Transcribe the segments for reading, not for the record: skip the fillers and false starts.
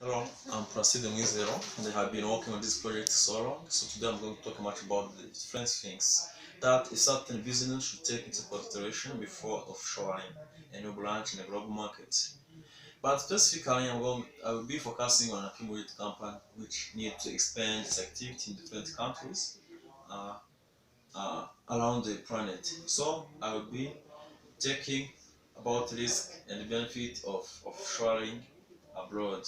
Hello, I'm Placide Mwizerwa, and I have been working on this project so long. So today I'm going to talk much about the different things that a certain business should take into consideration before offshoring a new branch in a global market. But specifically, I will be focusing on accumulated company which need to expand its activity in different countries uh, around the planet. So I will be taking about risk and benefit of offshoring abroad.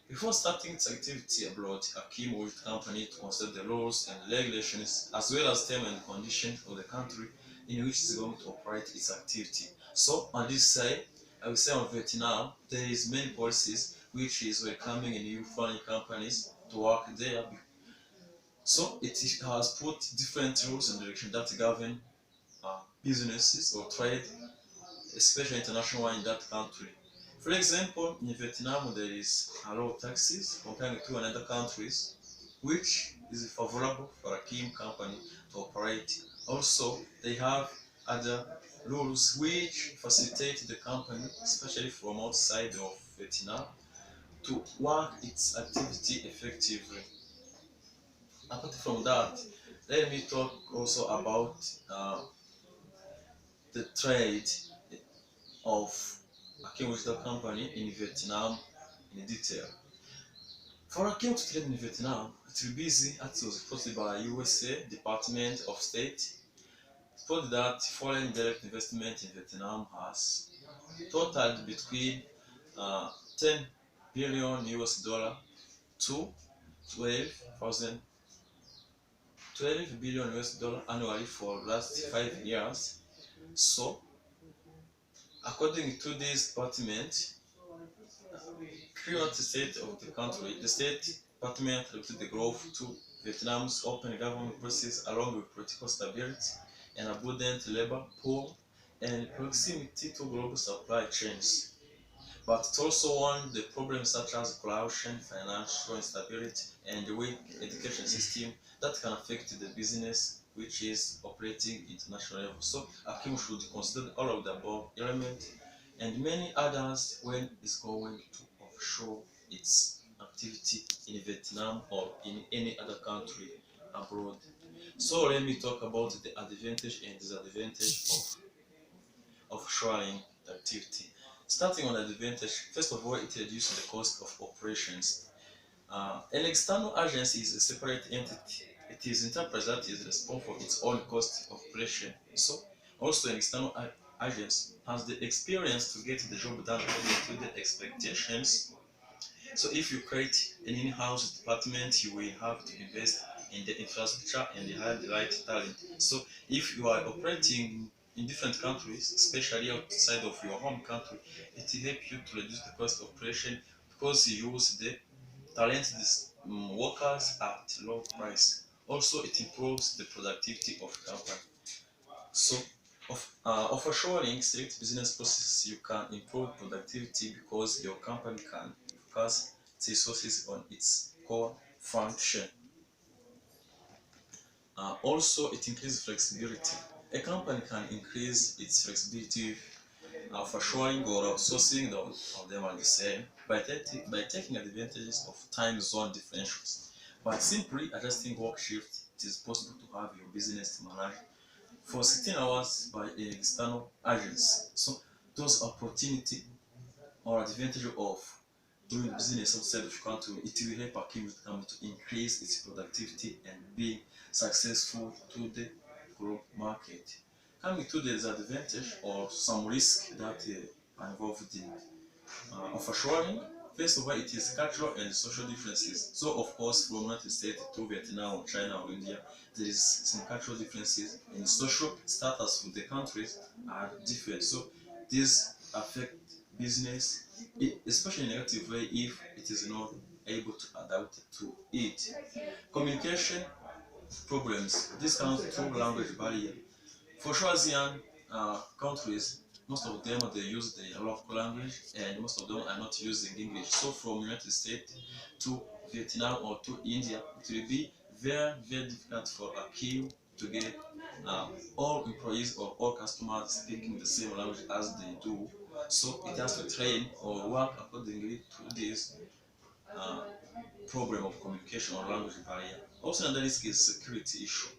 Before starting its activity abroad, a key will company to consider the rules and regulations as well as terms and conditions of the country in which it is going to operate its activity. So on this side, I will say on Vietnam, there is many policies which is welcoming new foreign companies to work there. So it has put different rules and regulations that govern businesses or trade, especially international in that country. For example, in Vietnam, there is a low taxes compared to other countries, which is favorable for a key company to operate. Also, they have other rules which facilitate the company, especially from outside of Vietnam, to work its activity effectively. Apart from that, let me talk also about the trade of a chemical company in Vietnam in detail. For a chemical trade in Vietnam, it will be easy as it was reported by USA Department of State. It reported that foreign direct investment in Vietnam has totaled between 10 billion US dollar to 12,000 12 billion US dollar annually for the last 5 years. So, according to this department, current state of the country, the State Department attributed the growth to Vietnam's open government policies along with political stability, an abundant labor pool, and proximity to global supply chains. But it also warned the problems such as corruption, financial instability, and the weak education system that can affect the business which is operating international level. So Akim should consider all of the above elements and many others when it's going to offshore its activity in Vietnam or in any other country abroad. So let me talk about the advantage and disadvantage of offshoring activity. Starting on the advantage, first of all, it reduces the cost of operations. An external agency is a separate entity. It is enterprise that is responsible for its own cost of operation. So, also an external agency has the experience to get the job done according to the expectations. So, if you create an in-house department, you will have to invest in the infrastructure and you have the right talent. So, if you are operating in different countries, especially outside of your home country, it will help you to reduce the cost of operation because you use the talented workers at low price. Also, it improves the productivity of the company. So, offshoring strict business processes, you can improve productivity because your company can focus its resources on its core function. Also, it increases flexibility. A company can increase its flexibility for showing or outsourcing of them are the same by taking advantages of time zone differentials. By simply adjusting work shift, it is possible to have your business managed for 16 hours by an external agency. So those opportunity or advantage of doing business outside of your country, it will help a company to increase its productivity and be successful to the global market. Coming to the disadvantage or some risk that are involved in offshoring, first of all, it is cultural and social differences. So, of course, from United States to Vietnam or China or India, there is some cultural differences and social status of the countries are different. So, these affect business, especially in a negative way if it is not able to adapt to it. Communication problems. This comes through language barrier. For sure, ASEAN countries, most of them they use the local language, and most of them are not using English. So, from United States to Vietnam or to India, it will be very difficult for a queue to get all employees or all customers speaking the same language as they do. So, it has to train or work accordingly to this uh, problem of communication or language barrier. Also, another risk is security issue.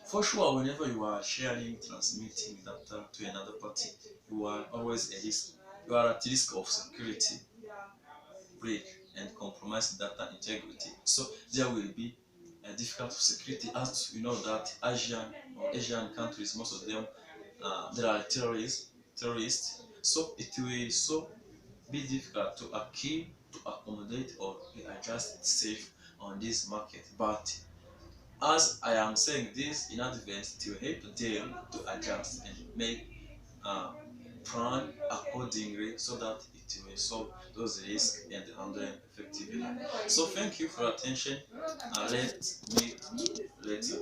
For sure, whenever you are sharing, transmitting data to another party, you are always a risk. You are at risk of security break and compromise data integrity. So there will be a difficult security, as you know that Asian countries, most of them, there are terrorists. So it will so be difficult to keep, to accommodate, or adjust safe on this market. But as I am saying this in advance, to help them to adjust and make uh, plan accordingly so that it will solve those risks and handle them effectively. So thank you for your attention. Let me later.